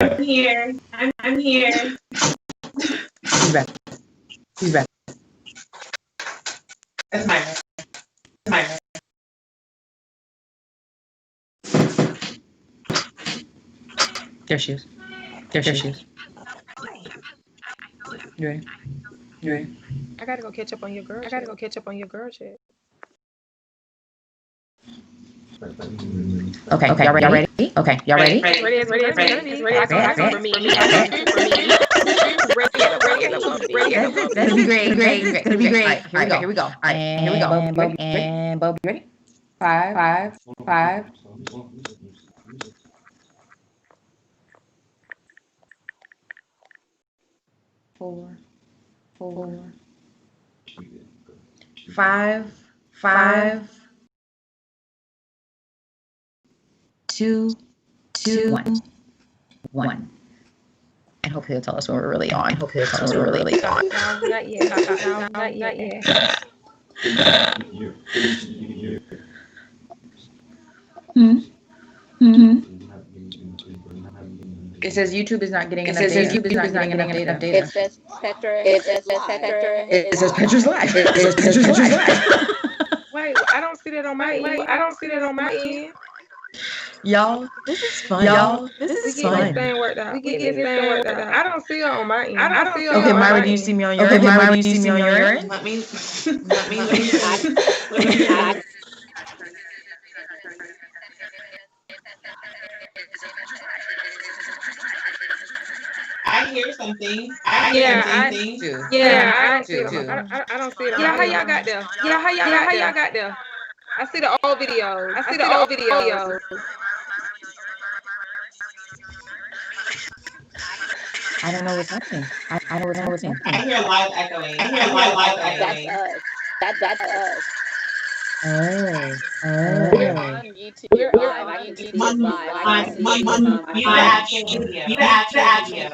I'm here. I'm here. He's back. He's back. That's my man. That's my man. There she is. There she is. You ready? You ready? I gotta go catch up on your girl. Shit. Okay. Y'all ready? Okay. Y'all ready? Ready. For me. That's gonna be great. It's gonna be great. Here we go. All right, here we go. And Bo, you ready? 5, 4, 5, 2, 1. And hopefully they'll tell us when we're really on. Not yet. It says YouTube is not getting enough data. It says Petra. It says Petra's live. Wait, I don't see that on my end. Y'all, this is fun. We get this thing worked out. I don't see it on my end. Okay, Myra, do you see me on your end? Let me. I hear something. I don't see it. I don't see it. Yeah, how y'all got there? I see the old videos. I don't know what's happening. I hear live echoing. That's us. Oh. We're on YouTube. We're live. I can see this live. You actually.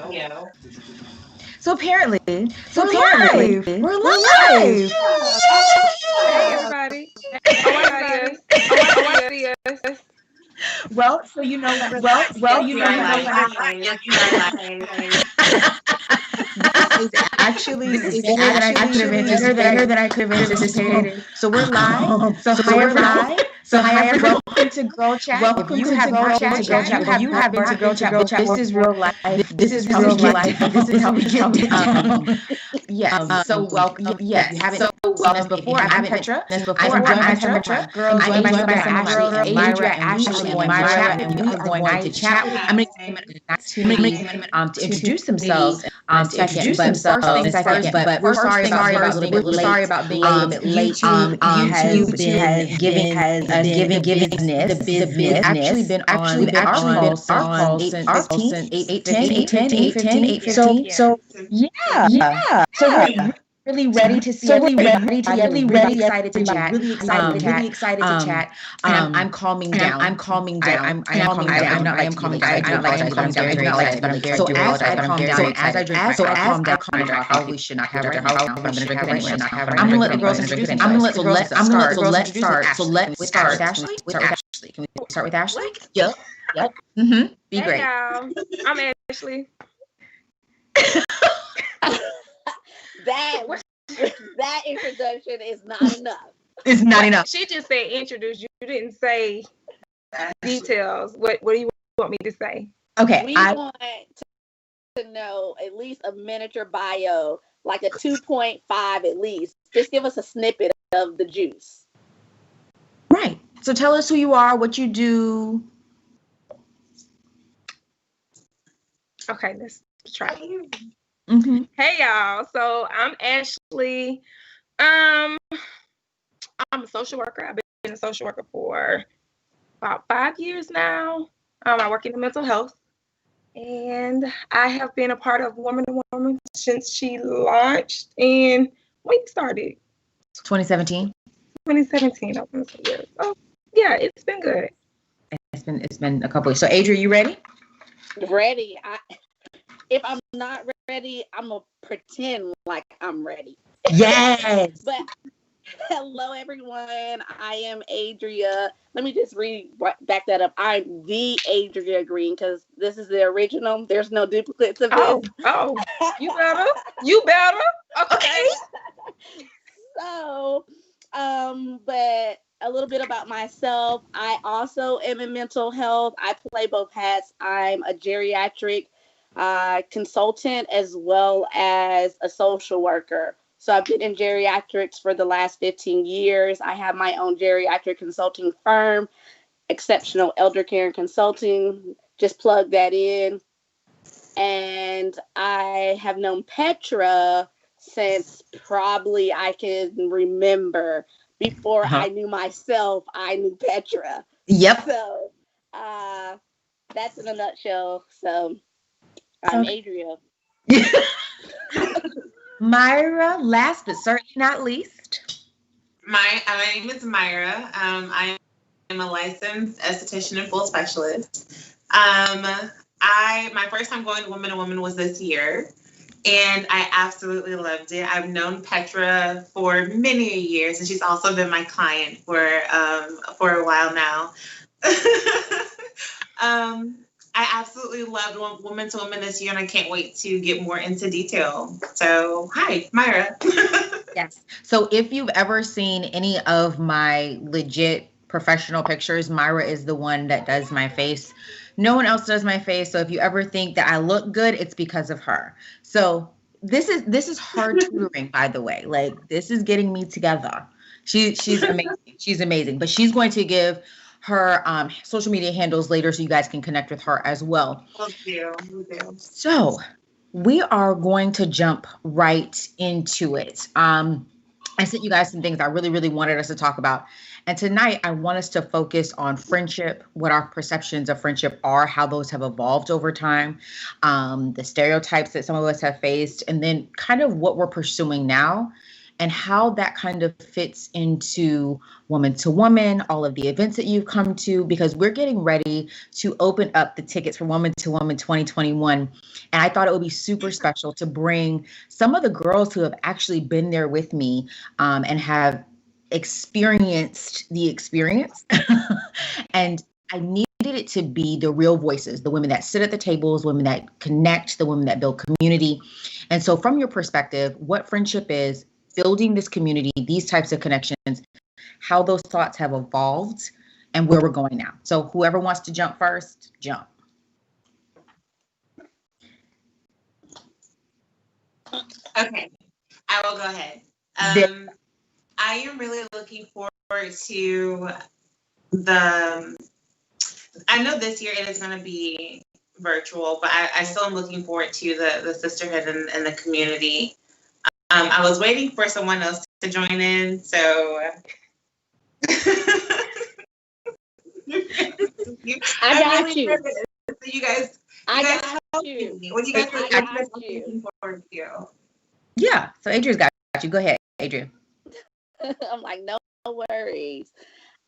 So apparently, we're live. Hey, everybody. Oh, I see us. Well, so you know that. This is actually better than I could have anticipated. So we're live. So hi everyone. Welcome to Girl Chat. If you have been to Girl Chat, this is real life. This is how we get life. This is how we get down. Yes. So welcome. Yes. You haven't seen us before. I'm Petra. I'm joined by Petra. Girls. I'm joined by Ashley, Myra, Ashley, and Myra. And we are going to chat. I'm going to introduce themselves. But we're sorry about being a little bit late. YouTube has given us the business. Actually been on our calls since 8:15. So yeah. So we're really ready to see. Really excited to chat. I'm calming down. I am calming down. I am calming down. So as I calm down, as I drink, I probably should not have right now. I'm gonna drink it anyway. I'm gonna let the girls introduce themselves. So let's start with Ashley. Can we start with Ashley? Yep. Be great. Hey, y'all. I'm Ashley. That introduction is not enough. It's not enough. She just said introduce. You didn't say details. What do you want me to say? Okay. We want to know at least a miniature bio, like a 2.5 at least. Just give us a snippet of the juice. Right. So tell us who you are, what you do. Okay, let's try. Mm-hmm. Hey y'all, so I'm Ashley. I'm a social worker. I've been a social worker for about 5 years now. I work in mental health, and I have been a part of Woman to Woman since she launched. And when you started? 2017. 2017. Oh yeah, it's been good. It's been a couple weeks. So Adria, you ready? Ready. If I'm not ready, I'm gonna pretend like I'm ready. Yes. But Hello, everyone. I am Adria. Let me just back that up. I'm the Adria Green because this is the original. There's no duplicates of this. Oh, you better. Okay. So, but a little bit about myself. I also am in mental health. I play both hats. I'm a geriatric consultant as well as a social worker. So I've been in geriatrics for the last 15 years. I have my own geriatric consulting firm, Exceptional Elder Care and Consulting. Just plug that in. And I have known Petra since probably I can remember. Before I knew myself, I knew Petra. Yep. So that's in a nutshell. So I'm Adria. Myra, last but certainly not least. My name is Myra. I am a licensed esthetician and full specialist. My first time going to Woman to Woman was this year, and I absolutely loved it. I've known Petra for many years, and she's also been my client for a while now. I absolutely loved Woman to Woman this year, and I can't wait to get more into detail. So, hi, Myra. Yes. So if you've ever seen any of my legit professional pictures, Myra is the one that does my face. No one else does my face. So if you ever think that I look good, it's because of her. So this is her tutoring, by the way. Like, this is getting me together. She's amazing. She's amazing. But she's going to give her social media handles later so you guys can connect with her as well. Thank you. So we are going to jump right into it. I sent you guys some things I really, really wanted us to talk about. And tonight, I want us to focus on friendship, what our perceptions of friendship are, how those have evolved over time, the stereotypes that some of us have faced, and then kind of what we're pursuing now and how that kind of fits into Woman to Woman, all of the events that you've come to, because we're getting ready to open up the tickets for Woman to Woman 2021. And I thought it would be super special to bring some of the girls who have actually been there with me and have experienced the experience. And I needed it to be the real voices, the women that sit at the tables, women that connect, the women that build community. And so from your perspective, what friendship is, building this community, these types of connections, how those thoughts have evolved, and where we're going now. So whoever wants to jump first, jump. Okay, I will go ahead. I am really looking forward to I know this year it is going to be virtual, but I still am looking forward to the sisterhood and the community. I was waiting for someone else to join in, so I got you. So you guys, I got you. What do you guys I got you. looking forward to? Yeah, so Adria's got you. Go ahead, Adria. I'm like, no worries.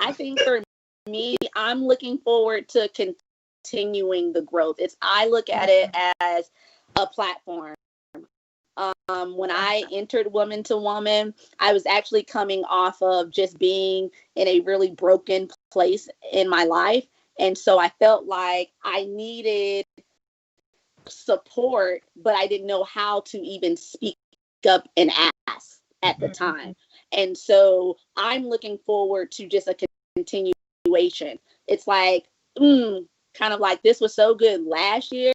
I think for me, I'm looking forward to continuing the growth. I look at it as a platform. When I entered Woman to Woman, I was actually coming off of just being in a really broken place in my life. And so I felt like I needed support, but I didn't know how to even speak up and ask at the time. And so I'm looking forward to just a continuation. It's like, kind of like, this was so good last year.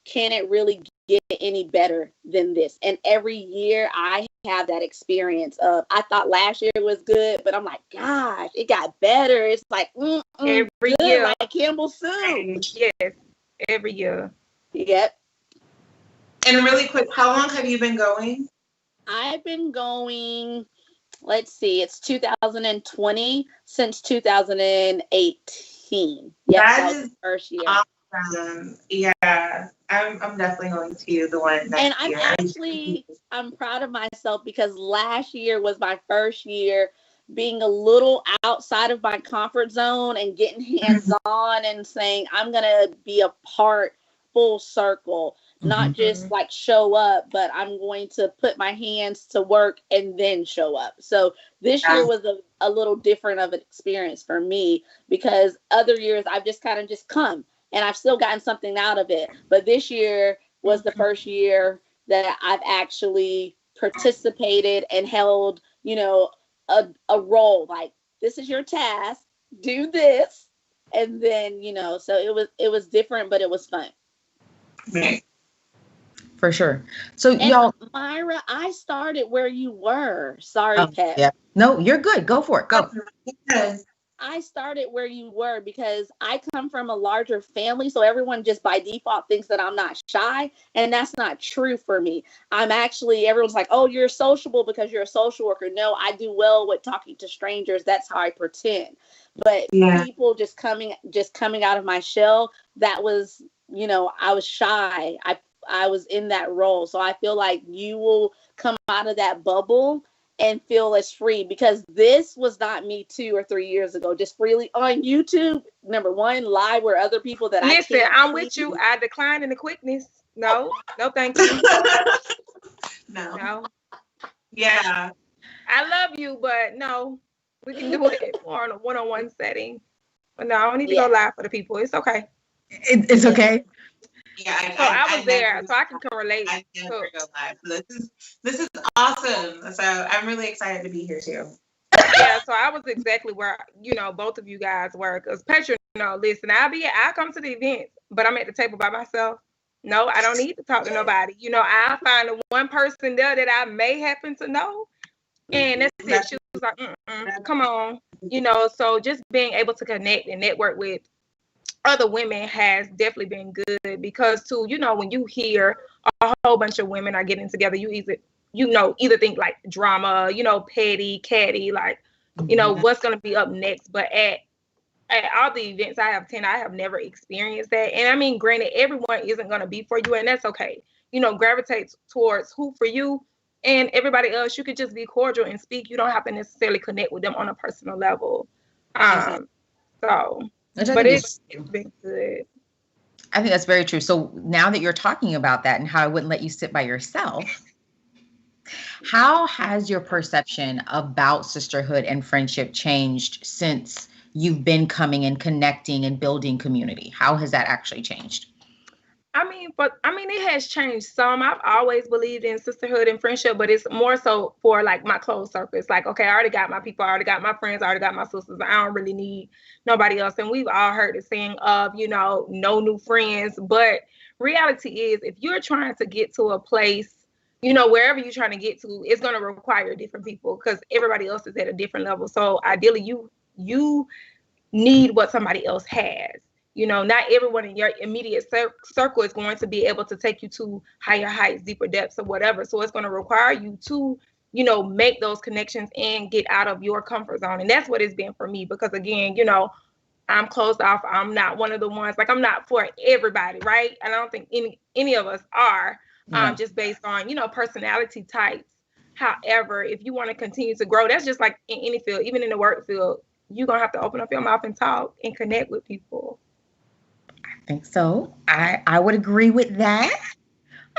Can it really get any better than this? And every year I have that experience of, I thought last year was good, but I'm like, gosh, it got better. It's like, every good, year, like Campbell soup. Yes, every year. Yep. And really quick, how long have you been going? I've been going, let's see, it's 2020 since 2018. Yeah, that was the first year. Awesome. Yeah, I'm definitely going to the one next year. And I'm proud of myself because last year was my first year being a little outside of my comfort zone and getting hands-on and saying, I'm going to be a part full circle, not just like show up, but I'm going to put my hands to work and then show up. So this year was a little different of an experience for me, because other years I've just kind of just come and I've still gotten something out of it. But this year was the first year that I've actually participated and held, you know, a role. Like, this is your task, do this. And then, you know, so it was different, but it was fun. For sure. So and y'all, Myra, I started where you were. Sorry, Pet. Yeah. No, you're good. Go for it. Go. I started where you were because I come from a larger family. So everyone just by default thinks that I'm not shy. And that's not true for me. I'm actually, everyone's like, oh, you're sociable because you're a social worker. No, I do well with talking to strangers. That's how I pretend. But people just coming out of my shell, that was, you know, I was shy. I was in that role. So I feel like you will come out of that bubble and feel as free, because this was not me 2 or 3 years ago, just freely on YouTube. Number one, live where other people that I'm with you. I decline in the quickness. No, thank you. No. Yeah. I love you, but no, we can do it more on a one-on-one setting. But no, I don't need to go live for the people. It's okay. It's okay. Yeah, I was there, so I can relate. I never go live. This is awesome. So I'm really excited to be here too. Yeah, so I was exactly where, you know, both of you guys were. Because Petra, listen, I come to the event, but I'm at the table by myself. No, I don't need to talk to nobody. You know, I find the one person there that I may happen to know, and that's it. She was like, come on. You know, so just being able to connect and network with other women has definitely been good, because too, you know, when you hear a whole bunch of women are getting together, you either think like drama, you know, petty, catty, like, you know, what's going to be up next. But at all the events I have attended, I have never experienced that. And I mean, granted, everyone isn't going to be for you, and that's okay. You know, gravitate towards who for you, and everybody else, you could just be cordial and speak. You don't have to necessarily connect with them on a personal level. But it's been good. I think that's very true. So now that you're talking about that and how I wouldn't let you sit by yourself, how has your perception about sisterhood and friendship changed since you've been coming and connecting and building community? How has that actually changed? It has changed some. I've always believed in sisterhood and friendship, but it's more so for like my close circle. It's like, okay, I already got my people, I already got my friends, I already got my sisters. I don't really need nobody else. And we've all heard the saying of, you know, no new friends. But reality is, if you're trying to get to a place, you know, wherever you're trying to get to, it's going to require different people, because everybody else is at a different level. So ideally, you need what somebody else has. You know, not everyone in your immediate circle is going to be able to take you to higher heights, deeper depths, or whatever. So it's going to require you to, you know, make those connections and get out of your comfort zone. And that's what it's been for me, because again, you know, I'm closed off. I'm not one of the ones, like, I'm not for everybody, right? And I don't think any of us are, just based on, you know, personality types. However, if you want to continue to grow, that's just like in any field, even in the work field, you're going to have to open up your mouth and talk and connect with people. I think so. I would agree with that.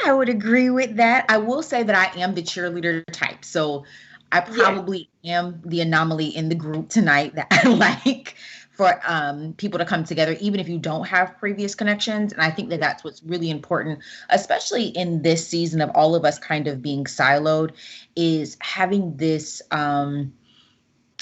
I will say that I am the cheerleader type. So I probably am the anomaly in the group tonight that I like for people to come together, even if you don't have previous connections. And I think that that's what's really important, especially in this season of all of us kind of being siloed, is having this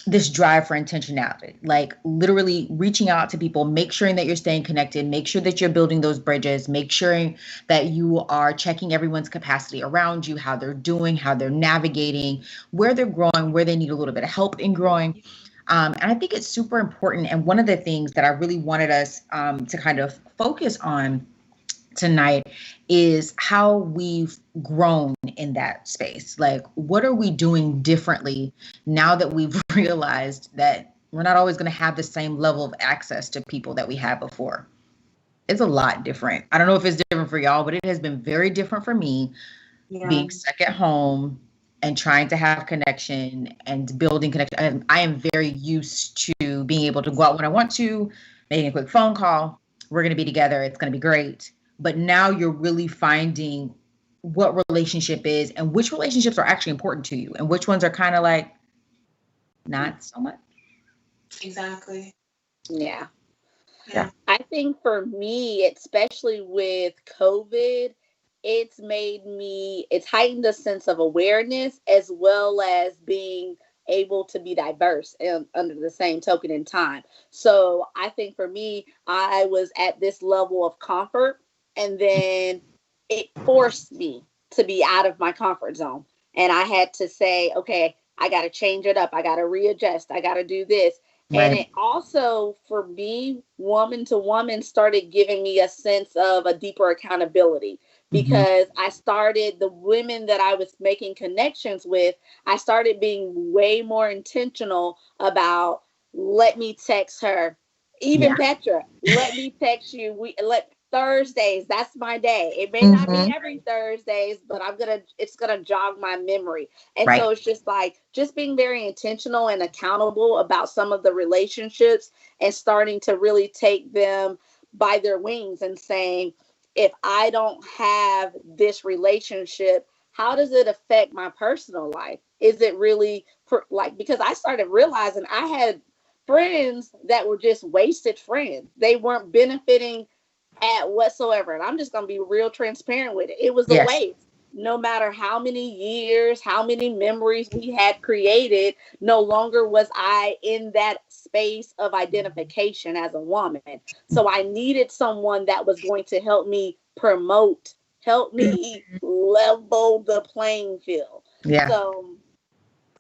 this drive for intentionality, like literally reaching out to people, make sure that you're staying connected, make sure that you're building those bridges, make sure that you are checking everyone's capacity around you, how they're doing, how they're navigating, where they're growing, where they need a little bit of help in growing. And I think it's super important. And one of the things that I really wanted us to kind of focus on tonight is how we've grown in that space. Like, what are we doing differently now that we've realized that we're not always going to have the same level of access to people that we had before? It's a lot different. I don't know if it's different for y'all, but it has been very different for me, being stuck at home and trying to have connection and building connection. I am very used to being able to go out when I want to, making a quick phone call. We're going to be together. It's going to be great. but now you're really finding what relationship is and which relationships are actually important to you and which ones are kind of like not so much. Exactly. Yeah. Yeah. I think for me, especially with COVID, it's heightened a sense of awareness as well as being able to be diverse and under the same token in time. So I think for me, I was at this level of comfort, and then it forced me to be out of my comfort zone. And I had to say, okay, I got to change it up. I got to readjust. I got to do this. And Right. it also, for me, woman to woman, started giving me a sense of a deeper accountability because I started, the women that I was making connections with, I started being way more intentional about, let me text her. Even Yeah. Petra, let me text you. Thursdays, that's my day. It may not be every Thursdays, but it's gonna jog my memory. And Right. so it's just like just being very intentional and accountable about some of the relationships and starting to really take them by their wings and saying, if I don't have this relationship, how does it affect my personal life? Is it really because I started realizing I had friends that were just wasted friends. They weren't benefiting at whatsoever. And I'm just going to be real transparent with it. It was a Yes. waste. No matter how many years, how many memories we had created, no longer was I in that space of identification as a woman. So I needed someone that was going to help me help me level the playing field. Yeah. So,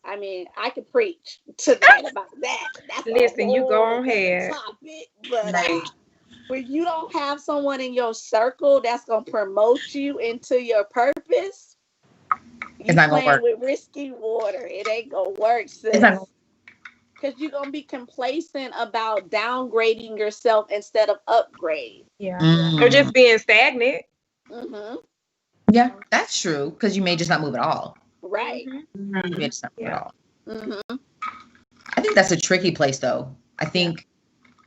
I mean, I could preach tonight about that. That's Listen, you go on other ahead. topic, but Right. when you don't have someone in your circle that's going to promote you into your purpose, It's not gonna playing work. with risky water. It ain't going to work, It's not sis. gonna Because you're going to be complacent about downgrading yourself instead of upgrade. Yeah. Or Mm. just being stagnant. Mm-hmm. Yeah, that's true. Because you may just not move at all. Right. You may just not move at Yeah. all. Mm-hmm. I think that's a tricky place though. I think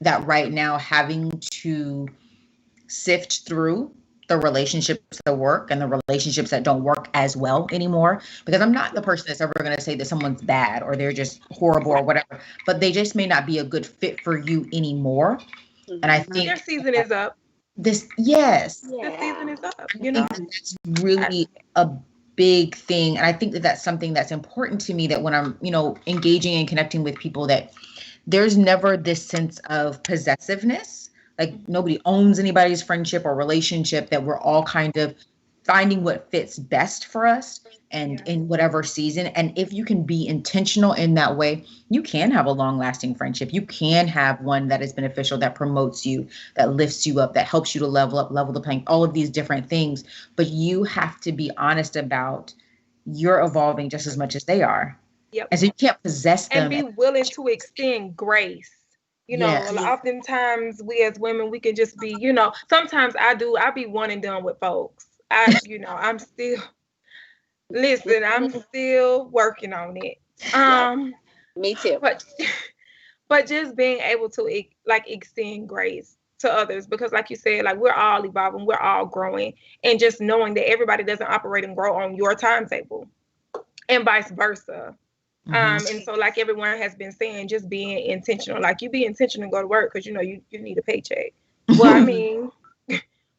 that right now having to sift through the relationships that work and the relationships that don't work as well anymore, because I'm not the person that's ever going to say that someone's bad or they're just horrible or whatever, but they just may not be a good fit for you anymore. And I think Their season is up. yes, The season is up, I you know? think that that's really a big thing. And I think that that's something that's important to me, that when I'm, engaging and connecting with people, that there's never this sense of possessiveness. Like nobody owns anybody's friendship or relationship, that we're all kind of finding what fits best for us and in whatever season. And if you can be intentional in that way, you can have a long lasting friendship. You can have one that is beneficial, that promotes you, that lifts you up, that helps you to level up, level the playing, all of these different things. But you have to be honest about you're evolving just as much as they are. Yep. And so you can't possess them. And be willing to extend grace. Yes. Oftentimes we as women, we can just be, sometimes I be one and done with folks. I'm still, listen, I'm still working on it. Me too. But just being able to extend grace to others, because like you said, like we're all evolving, we're all growing, and just knowing that everybody doesn't operate and grow on your timetable, and vice versa. And so, like everyone has been saying, just being intentional. Like you be intentional and go to work because you need a paycheck. Well, I mean,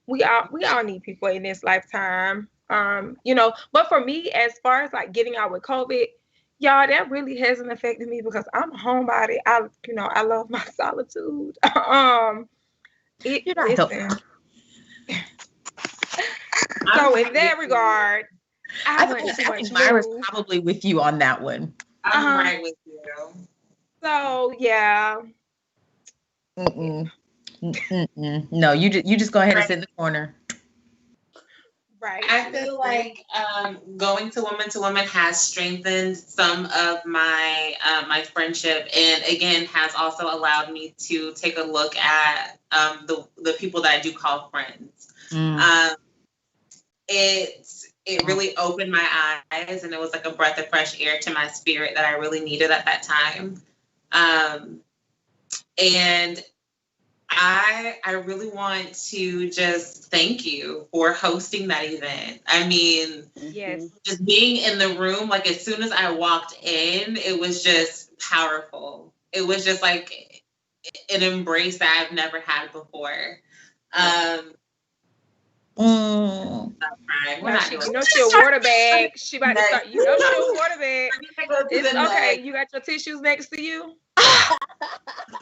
we all need people in this lifetime. But for me, as far as like getting out with COVID, y'all, that really hasn't affected me because I'm a homebody. I love my solitude. Listen. So in that regard, I think Myra's probably with you on that one. I'm right with you. So yeah. No, you just go ahead and sit in the corner. Right. I feel like going to woman has strengthened some of my my friendship, and again has also allowed me to take a look at the people that I do call friends. It really opened my eyes, and it was like a breath of fresh air to my spirit that I really needed at that time. And I really want to just thank you for hosting that event. I mean, Yes. just being in the room, like as soon as I walked in, it was just powerful. It was just like an embrace that I've never had before. We're not doing you know she'll water bag. She about to start. You know she'll water bag. It's okay. You got your tissues next to you.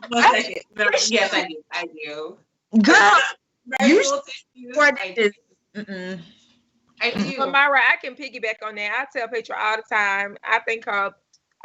1 second. No, yes, I do. I do. Girl, you tissues. I do. But Myra, I can piggyback on that. I tell Petra all the time. I thank her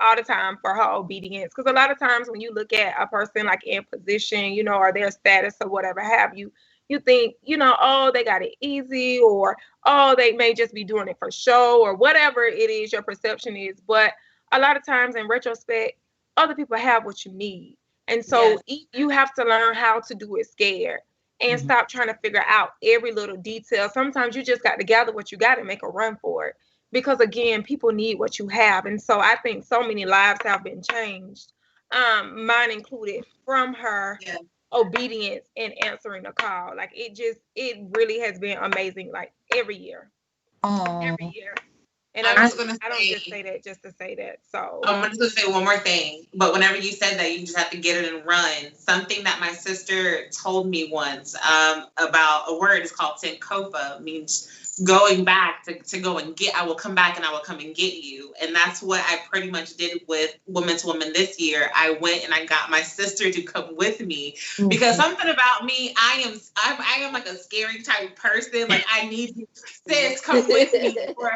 all the time for her obedience. Because a lot of times when you look at a person like in position, you know, or their status or whatever have you, you think, you know, oh, they got it easy, or oh, they may just be doing it for show, or whatever it is your perception is. But a lot of times in retrospect, other people have what you need. And so you have to learn how to do it scared and stop trying to figure out every little detail. Sometimes you just got to gather what you got and make a run for it. Because again, people need what you have. And so I think so many lives have been changed, mine included, from her obedience and answering a call. Like it really has been amazing, like every year. Every year. And I don't just say that just to say that. So I'm just gonna say one more thing. But whenever you said that, you just have to get it and run. Something that my sister told me once about a word is called Tinkofa, means going back to go and get. I will come back and I will come and get you. And that's what I pretty much did with Woman to Woman this year. I went and I got my sister to come with me because something about me, I am like a scary type person. Like I need you, sis, come with me. Or,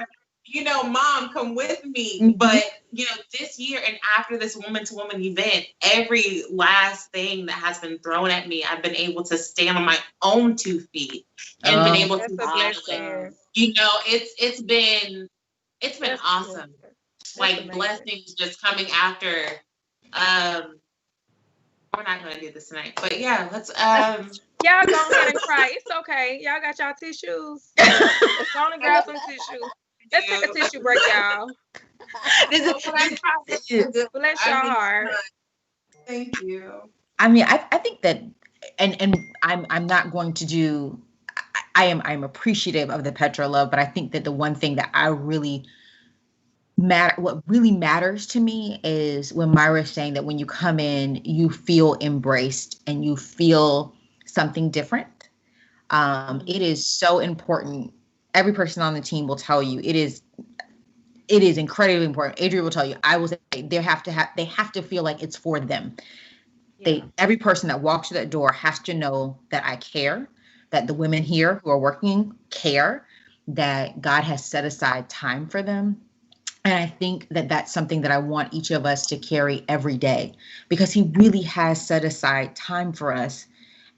you know, mom, come with me. But, you know, this year and after this Woman to Woman event, every last thing that has been thrown at me, I've been able to stand on my own 2 feet and been able to you know, it's been awesome. Like blessings just coming after. We're not gonna do this tonight, but yeah, let's y'all go ahead and cry. It's okay. Y'all got y'all tissues. Go on and grab some tissue. Let's take a tissue break, y'all. Bless your heart. Thank you. I mean, I think that, and I'm not going to do. I'm appreciative of the Petra love, but I think that the one thing that what really matters to me is when Myra's saying that when you come in, you feel embraced and you feel something different. It is so important. Every person on the team will tell you it is incredibly important. Adria will tell you. I will say they have to feel like it's for them. Every person that walks through that door has to know that I care, that the women here who are working care, that God has set aside time for them. And I think that that's something that I want each of us to carry every day, because he really has set aside time for us,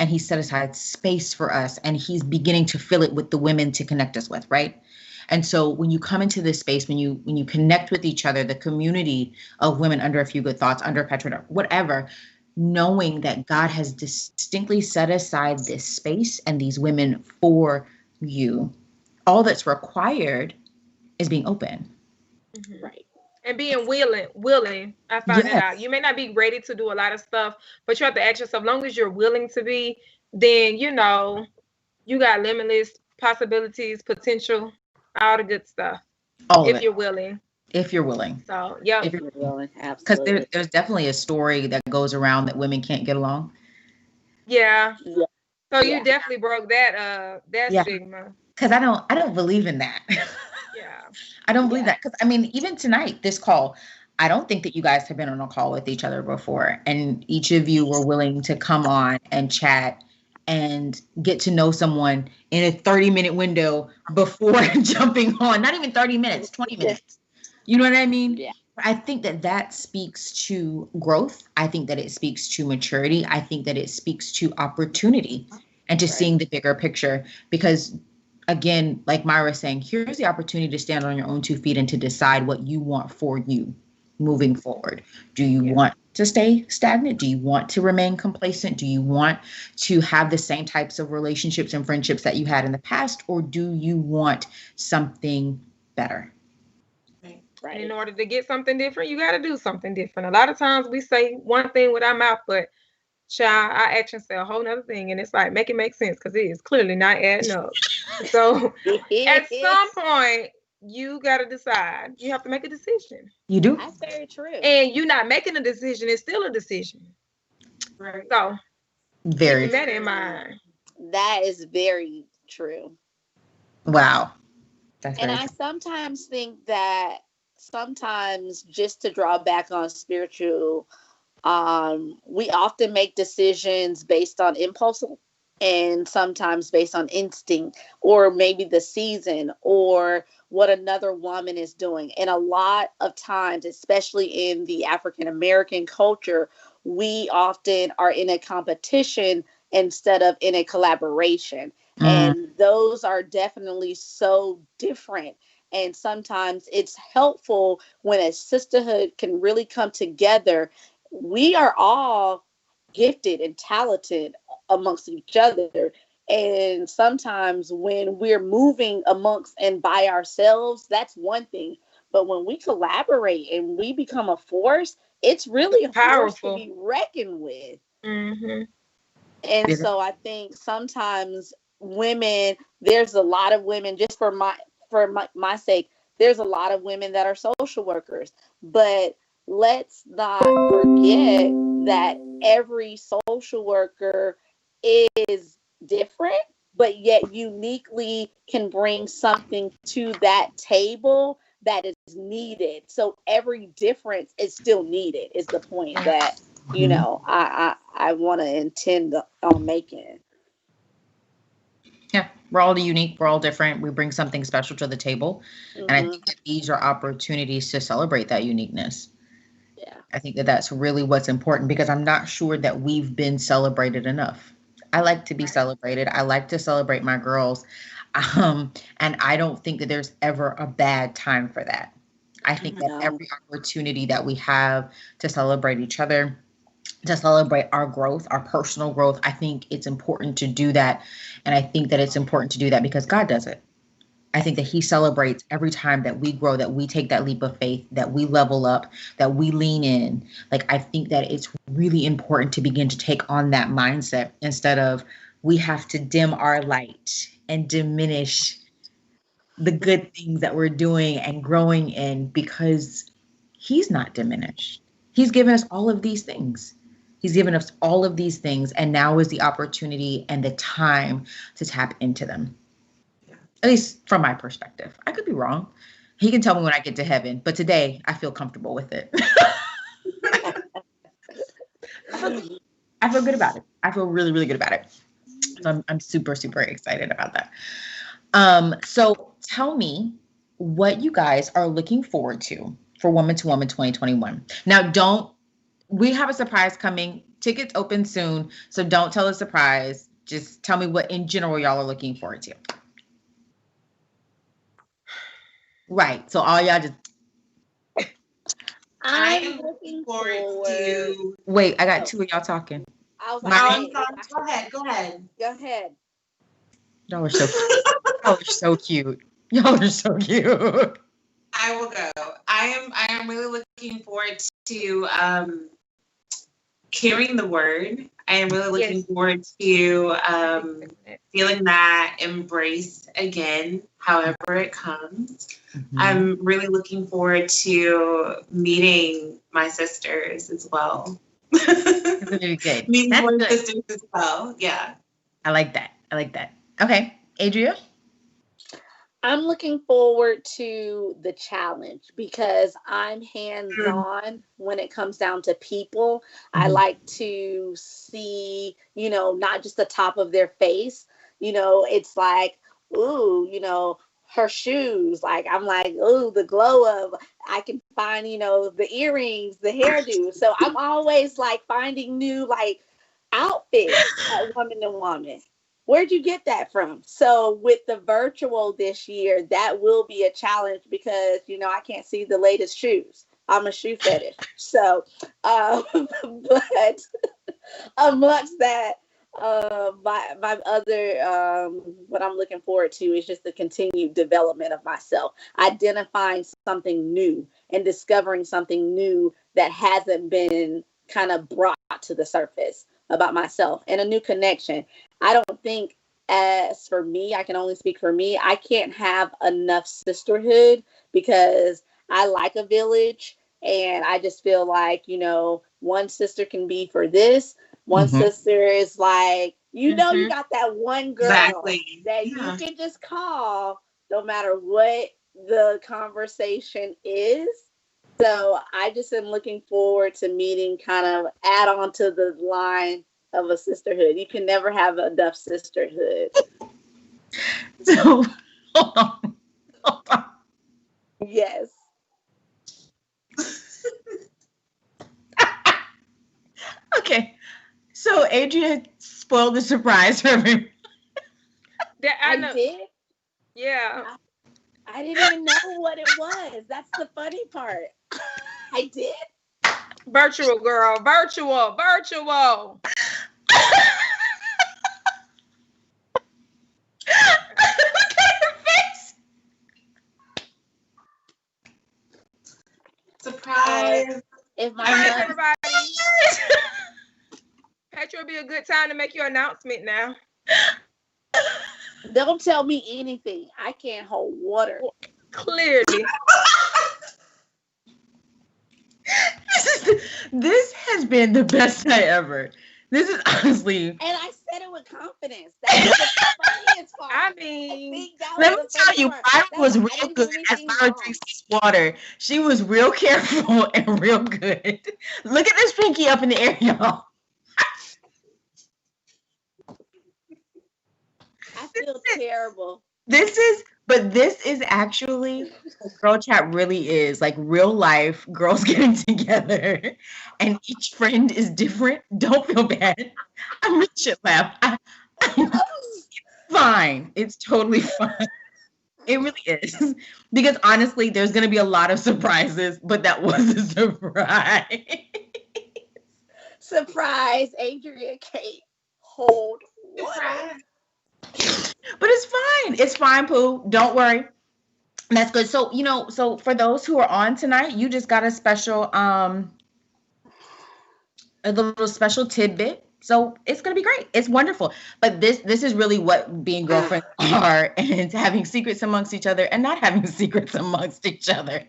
and he set aside space for us, and he's beginning to fill it with the women to connect us with, right? And so when you come into this space, when you connect with each other, the community of women under a few good thoughts, under Petra, whatever, knowing that God has distinctly set aside this space and these women for you, all that's required is being open. Right. And being willing. I found it out. You may not be ready to do a lot of stuff, but you have to ask yourself, as long as you're willing to be, then, you know, you got limitless possibilities, potential, all the good stuff. If you're willing. If you're willing. So, yeah. If you're willing, absolutely. Because there's definitely a story that goes around that women can't get along. Yeah. So you definitely broke that stigma. Because I don't believe in that. I don't believe that. Because I mean, even tonight, this call, I don't think that you guys have been on a call with each other before, and each of you were willing to come on and chat and get to know someone in a 30-minute window before jumping on. Not even 30 minutes, 20 minutes. You know what I mean? Yeah. I think that speaks to growth. I think that it speaks to maturity. I think that it speaks to opportunity and to seeing the bigger picture. Because again, like Myra was saying, here's the opportunity to stand on your own 2 feet and to decide what you want for you moving forward. Do you want to stay stagnant? Do you want to remain complacent? Do you want to have the same types of relationships and friendships that you had in the past? Or do you want something better? Right. In order to get something different, you got to do something different. A lot of times we say one thing with our mouth, but child, our actions say a whole nother thing, and it's like make it make sense because it is clearly not adding up. So at some point, you gotta decide. You have to make a decision. You do. That's very true. And you not making a decision is still a decision. Right. So Very. keeping that in mind. That is very true. Wow. That's And very I true. sometimes think that sometimes just to draw back on spiritual, we often make decisions based on impulse and sometimes based on instinct or maybe the season or what another woman is doing. And a lot of times, especially in the African American culture, we often are in a competition instead of in a collaboration. And those are definitely so different. And sometimes it's helpful when a sisterhood can really come together. We are all gifted and talented amongst each other. And sometimes when we're moving amongst and by ourselves, that's one thing. But when we collaborate and we become a force, it's really a force to be reckoned with. Mm-hmm. And so I think sometimes women, there's a lot of women, just for my sake, there's a lot of women that are social workers. But let's not forget that every social worker is different, but yet uniquely can bring something to that table that is needed. So every difference is still needed, is the point that, you know, I want to intend on making. Yeah, we're all unique. We're all different. We bring something special to the table. And I think that these are opportunities to celebrate that uniqueness. Yeah. I think that that's really what's important because I'm not sure that we've been celebrated enough. I like to be celebrated. I like to celebrate my girls. And I don't think that there's ever a bad time for that. I think that every opportunity that we have to celebrate each other, to celebrate our growth, our personal growth, I think it's important to do that. And I think that it's important to do that because God does it. I think that he celebrates every time that we grow, that we take that leap of faith, that we level up, that we lean in. Like, I think that it's really important to begin to take on that mindset instead of we have to dim our light and diminish the good things that we're doing and growing in because he's not diminished. He's given us all of these things. He's given us all of these things. And now is the opportunity and the time to tap into them. At least from my perspective. I could be wrong. He can tell me when I get to heaven, but today I feel comfortable with it. I feel good about it. I feel really, really good about it. So I'm super, super excited about that. So tell me what you guys are looking forward to for Woman to Woman 2021. Now, we have a surprise coming. Tickets open soon. So don't tell a surprise. Just tell me what in general y'all are looking forward to. Right. So all y'all just. I'm looking forward to. Wait, I got two of y'all talking. Go ahead. Y'all are so cute. Y'all are so cute. Y'all are so cute. I will go. I am really looking forward to carrying the word. I am really looking forward to feeling that embrace again, however it comes. I'm really looking forward to meeting my sisters as well. Very good. Meeting more sisters as well. Yeah. I like that. Okay. Adria? I'm looking forward to the challenge because I'm hands-on when it comes down to people. I like to see, not just the top of their face. It's like, ooh, her shoes. Like, I'm like, ooh, the glow of, I can find, the earrings, the hairdo. So I'm always like finding new like outfits at Woman to Woman. Where'd you get that from? So with the virtual this year, that will be a challenge because, I can't see the latest shoes. I'm a shoe fetish. So, but amongst that, my other, what I'm looking forward to is just the continued development of myself, identifying something new and discovering something new that hasn't been kind of brought to the surface. about myself and a new connection. I don't think, as for me, I can only speak for me, I can't have enough sisterhood because I like a village. And I just feel like, one sister can be for this. One sister is like, you got that one girl that you can just call no matter what the conversation is. So I just am looking forward to meeting, kind of add on to the line of a sisterhood. You can never have enough sisterhood. So, hold on. Yes. Okay. So Adrian spoiled the surprise for everyone. I did? Yeah. I didn't even know what it was. That's the funny part. I did. Virtual, girl. Virtual. Surprise. If my Surprise, everybody. Petro would be a good time to make your announcement now. Don't tell me anything. I can't hold water. Clearly. This has been the best night ever. This is honestly. And I said it with confidence. That was the funniest part. I mean, let me tell you, Myra was real good as Myra drinks this water. She was real careful and real good. Look at this pinky up in the air, y'all. I feel terrible. This is actually girl chat really is like real life girls getting together and each friend is different. Don't feel bad. I really should laugh. It's fine. It's totally fine. It really is. Because honestly, there's going to be a lot of surprises, but that was a surprise. Surprise, Adrian Kate. Hold water. But it's fine. It's fine, Pooh. Don't worry. That's good. So, so for those who are on tonight, you just got a special, a little special tidbit. So it's going to be great. It's wonderful. But this is really what being girlfriends are, and having secrets amongst each other and not having secrets amongst each other.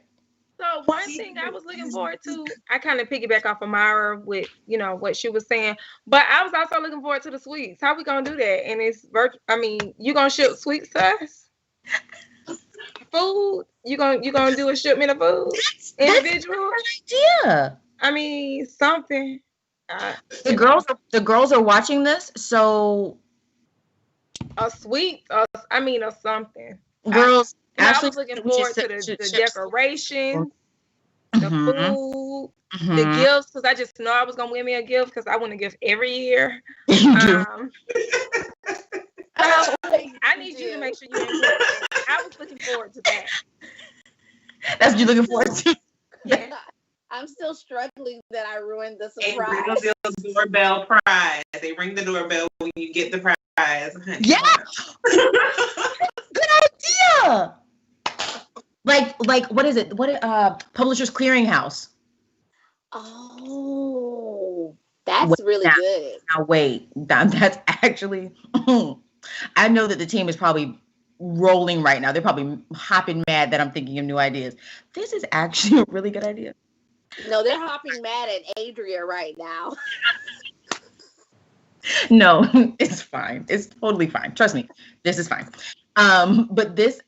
So one thing I was looking forward to, I kind of piggyback off of Myra with, what she was saying, but I was also looking forward to the sweets. How we going to do that? And it's you going to ship sweets to us? Food? You going to do a shipment of food? Individual? That's a good idea. I mean, something. The girls are watching this, so a sweet, or something. Girls, I was looking forward to the decorations, the food, the gifts, because I just know I was gonna win me a gift because I win a gift every year. I need you to make sure you include it. I was looking forward to that. That's what you're looking forward to. Yeah. I'm still struggling that I ruined the surprise. A real doorbell prize. They ring the doorbell when you get the prize. Yeah. Good idea. Like what is it? Publishers Clearinghouse. Oh, that's really good. Now wait, that's actually. I know that the team is probably rolling right now. They're probably hopping mad that I'm thinking of new ideas. This is actually a really good idea. No, they're hopping mad at Adria right now. No, it's fine. It's totally fine. Trust me, this is fine. But this,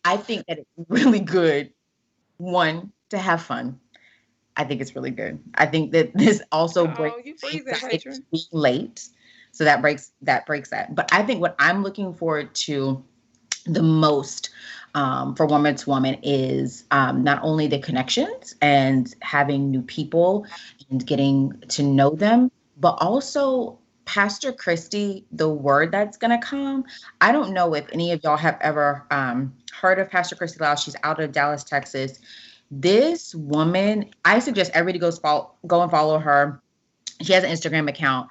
I think that it's really good. One, to have fun. I think it's really good. I think that this also breaks being late. So that breaks that. But I think what I'm looking forward to the most for Woman to Woman is not only the connections and having new people and getting to know them, but also Pastor Christy, the word that's going to come. I don't know if any of y'all have ever heard of Pastor Christy Lau. She's out of Dallas, Texas. This woman, I suggest everybody go and follow her. She has an Instagram account.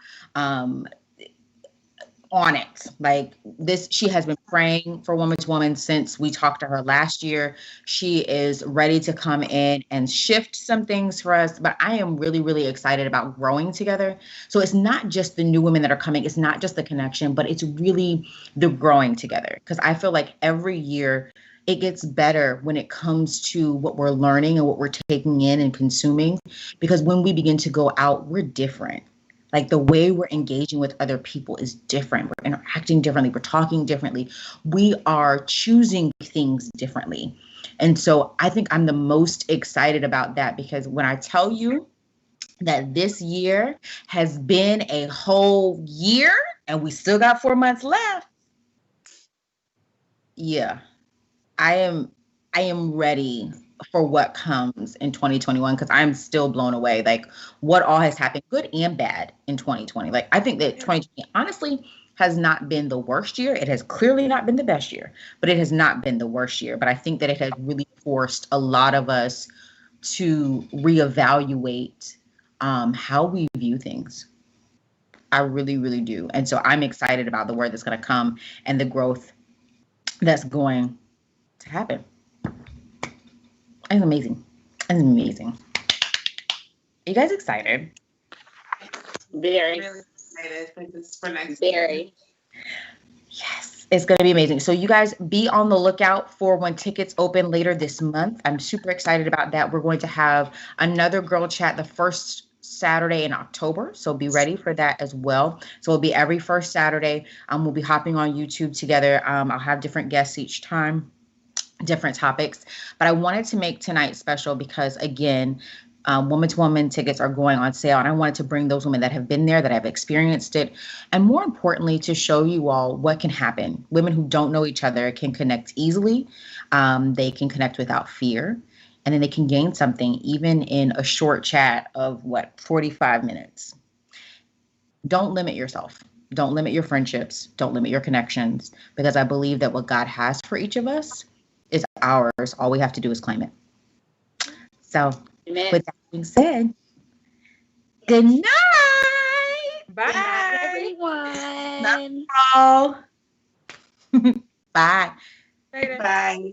on it. Like this, she has been praying for Woman to Woman since we talked to her last year. She is ready to come in and shift some things for us. But I am really, really excited about growing together. So it's not just the new women that are coming, it's not just the connection, but it's really the growing together. Because I feel like every year it gets better when it comes to what we're learning and what we're taking in and consuming. Because when we begin to go out, we're different. Like the way we're engaging with other people is different. We're interacting differently. We're talking differently. We are choosing things differently. And so I think I'm the most excited about that, because when I tell you that this year has been a whole year and we still got 4 months left. Yeah, I am ready for what comes in 2021, because I'm still blown away. Like what all has happened, good and bad, in 2020. Like I think that 2020 honestly has not been the worst year. It has clearly not been the best year, but it has not been the worst year. But I think that it has really forced a lot of us to reevaluate how we view things. I really, really do. And so I'm excited about the word that's going to come and the growth that's going to happen. It's amazing. It's amazing. Are you guys excited? Very. Really excited for this for next year. Very. Yes, it's going to be amazing. So you guys be on the lookout for when tickets open later this month. I'm super excited about that. We're going to have another girl chat the first Saturday in October. So be ready for that as well. So it'll be every first Saturday. We'll be hopping on YouTube together. I'll have different guests each time, different topics. But I wanted to make tonight special because, again, Woman to Woman tickets are going on sale. And I wanted to bring those women that have been there, that have experienced it. And more importantly, to show you all what can happen. Women who don't know each other can connect easily. They can connect without fear. And then they can gain something even in a short chat of 45 minutes. Don't limit yourself. Don't limit your friendships. Don't limit your connections. Because I believe that what God has for each of us is ours. All we have to do is claim it. So, Amen. with that being said, good night. Bye. Good night, everyone. All. Bye. Later. Bye.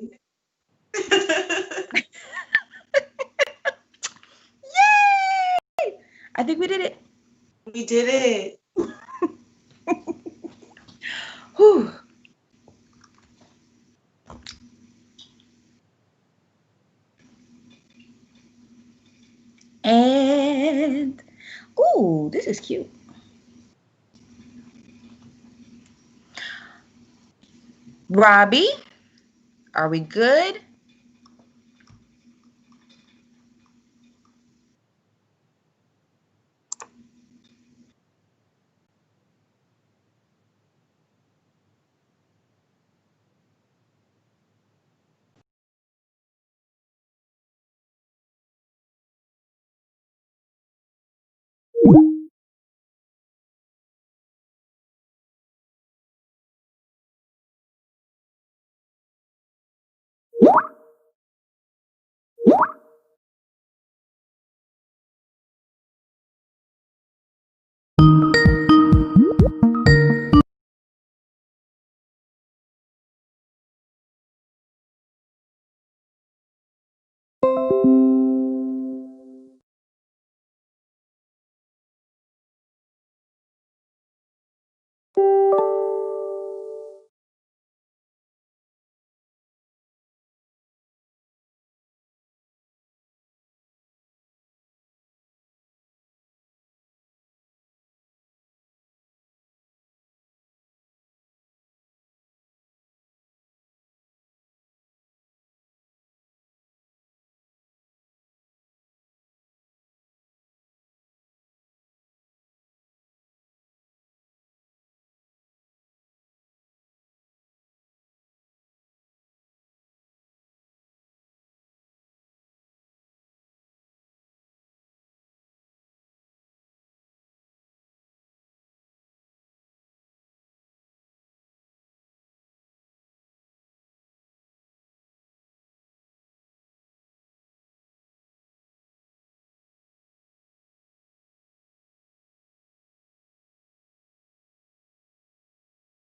Yay! I think we did it. We did it. Whew. And, ooh, this is cute. Robbie, are we good?